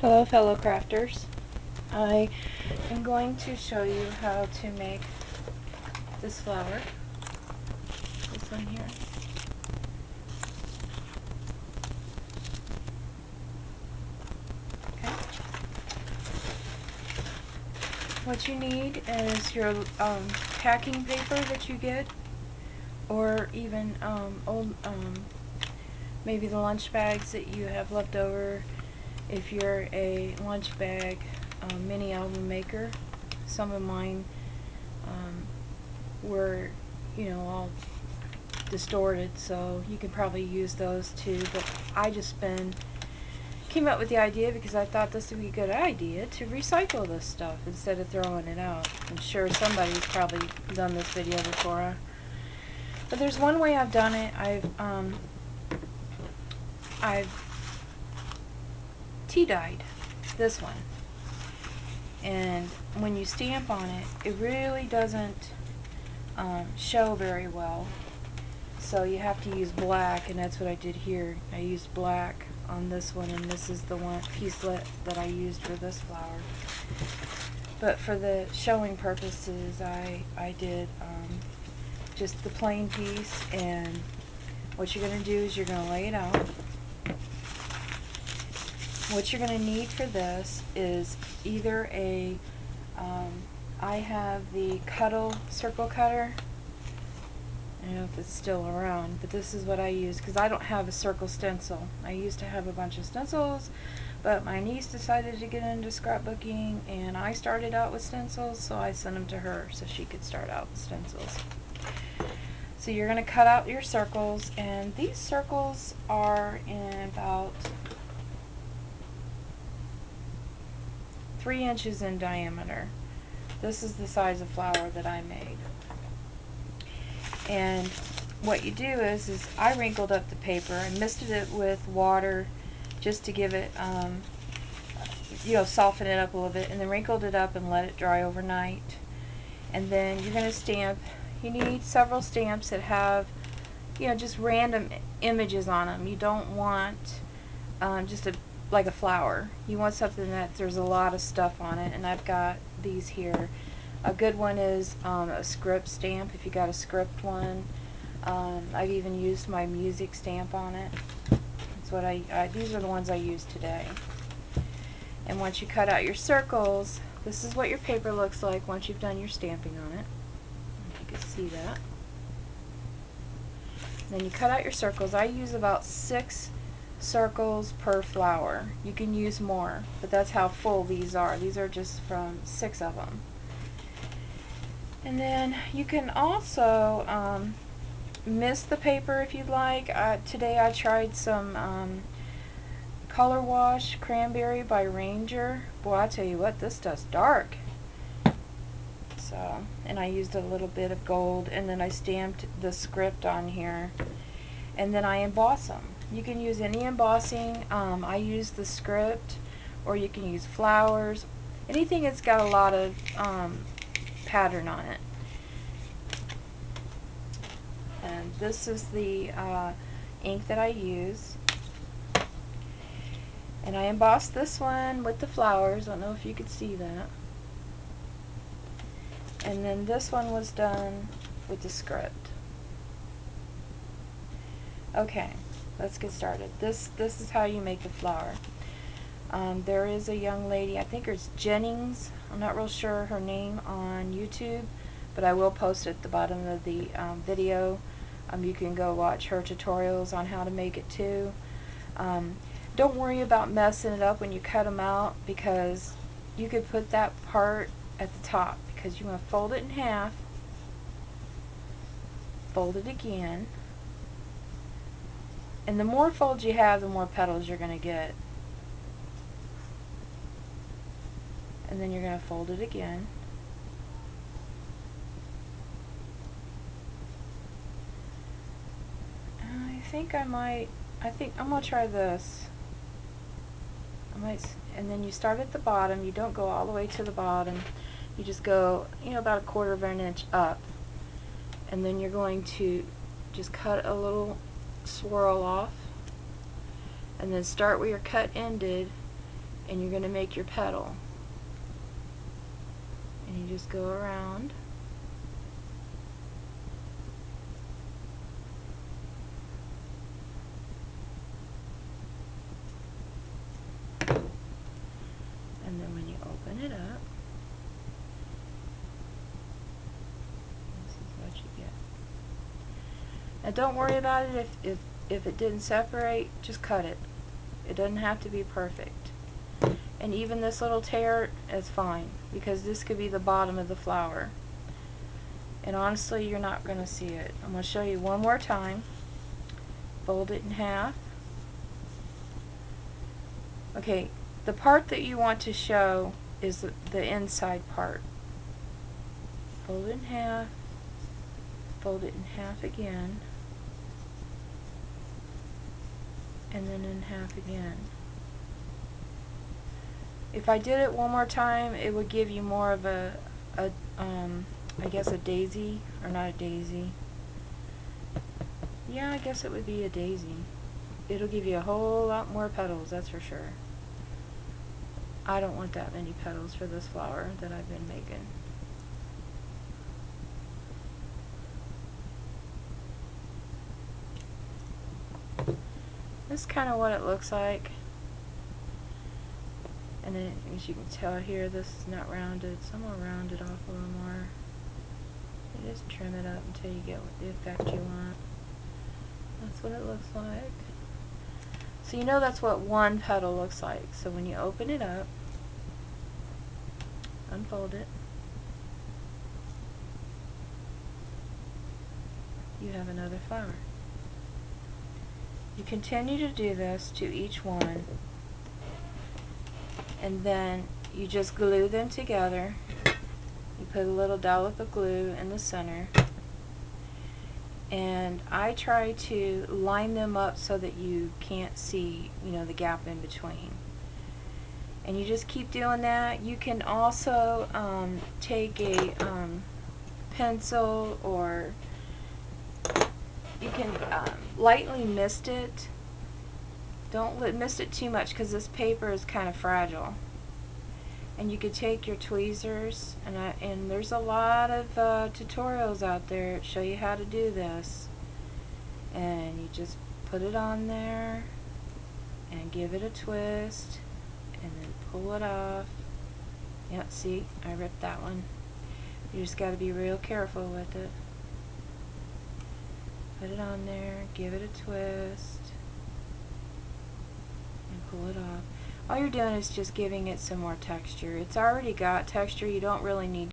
Hello fellow crafters. I am going to show you how to make this flower. This one here. Okay. What you need is your packing paper that you get, or even old maybe the lunch bags that you have left over if you're a lunch bag mini album maker. Some of mine were, all distorted, so you can probably use those too, but I just came up with the idea because I thought this would be a good idea to recycle this stuff instead of throwing it out. I'm sure somebody's probably done this video before, but there's one way I've done it. I've tea dyed this one, and when you stamp on it, it really doesn't show very well. So you have to use black, and that's what I did here. I used black on this one, and this is the one piece that I used for this flower. But for the showing purposes, I did just the plain piece, and what you're going to do is you're going to lay it out. What you're going to need for this is either I have the Cuttle circle cutter. I don't know if it's still around, but this is what I use because I don't have a circle stencil. I used to have a bunch of stencils, but my niece decided to get into scrapbooking, and I started out with stencils, so I sent them to her so she could start out with stencils. So you're going to cut out your circles, and these circles are in about 3 inches in diameter. This is the size of flower that I made. And what you do is I wrinkled up the paper. I misted it with water just to give it, soften it up a little bit, and then wrinkled it up and let it dry overnight. And then you're going to stamp. You need several stamps that have, just random images on them. You don't want just like a flower. You want something that there's a lot of stuff on it, and I've got these here. A good one is a script stamp, if you got a script one. I've even used my music stamp on it. That's what these are the ones I use today. And once you cut out your circles, this is what your paper looks like once you've done your stamping on it. If you can see that. Then you cut out your circles. I use about 6 circles per flower. You can use more, but that's how full these are. These are just from 6 of them. And then you can also mist the paper if you'd like. Today I tried some Color Wash Cranberry by Ranger. Boy, I tell you what, this stuff's dark. So, and I used a little bit of gold, and then I stamped the script on here, and then I emboss them. You can use any embossing. I use the script, or you can use flowers. Anything that's got a lot of pattern on it. And this is the ink that I use. And I embossed this one with the flowers. I don't know if you could see that. And then this one was done with the script. Okay, let's get started. This is how you make the flower. There is a young lady, I think it's Jennings. I'm not real sure her name on YouTube, but I will post it at the bottom of the video. You can go watch her tutorials on how to make it too. Don't worry about messing it up when you cut them out, because you could put that part at the top, because you're going to fold it in half, fold it again, and the more folds you have, the more petals you're going to get. And then you're going to fold it again. I think I'm going to try this. And then you start at the bottom. You don't go all the way to the bottom. You just go, about 1/4 of an inch up. And then you're going to just cut a little swirl off. And then start where your cut ended and you're going to make your petal. And you just go around. And then when you open it up, this is what you get. Now don't worry about it if it didn't separate, just cut it. It doesn't have to be perfect. And even this little tear is fine, because this could be the bottom of the flower. And honestly, you're not going to see it. I'm going to show you one more time. Fold it in half. Okay, the part that you want to show is the inside part. Fold it in half. Fold it in half again. And then in half again. If I did it one more time, it would give you more of I guess a daisy, or not a daisy. Yeah, I guess it would be a daisy. It'll give you a whole lot more petals, that's for sure. I don't want that many petals for this flower that I've been making. This is kind of what it looks like. And then, as you can tell here, this is not rounded, so I'm going to round it off a little more. You just trim it up until you get the effect you want. That's what it looks like. So you know that's what one petal looks like. So when you open it up, unfold it, you have another flower. You continue to do this to each one, and then you just glue them together. You put a little dollop of glue in the center, and I try to line them up so that you can't see, you know, the gap in between. And you just keep doing that. You can also take a pencil, or you can lightly mist it. Don't mist it too much, because this paper is kind of fragile. And you could take your tweezers, and there's a lot of tutorials out there that show you how to do this. And you just put it on there and give it a twist, and then pull it off. Yep, see, I ripped that one. You just got to be real careful with it. Put it on there, give it a twist, and pull it off. All you're doing is just giving it some more texture. It's already got texture. You don't really need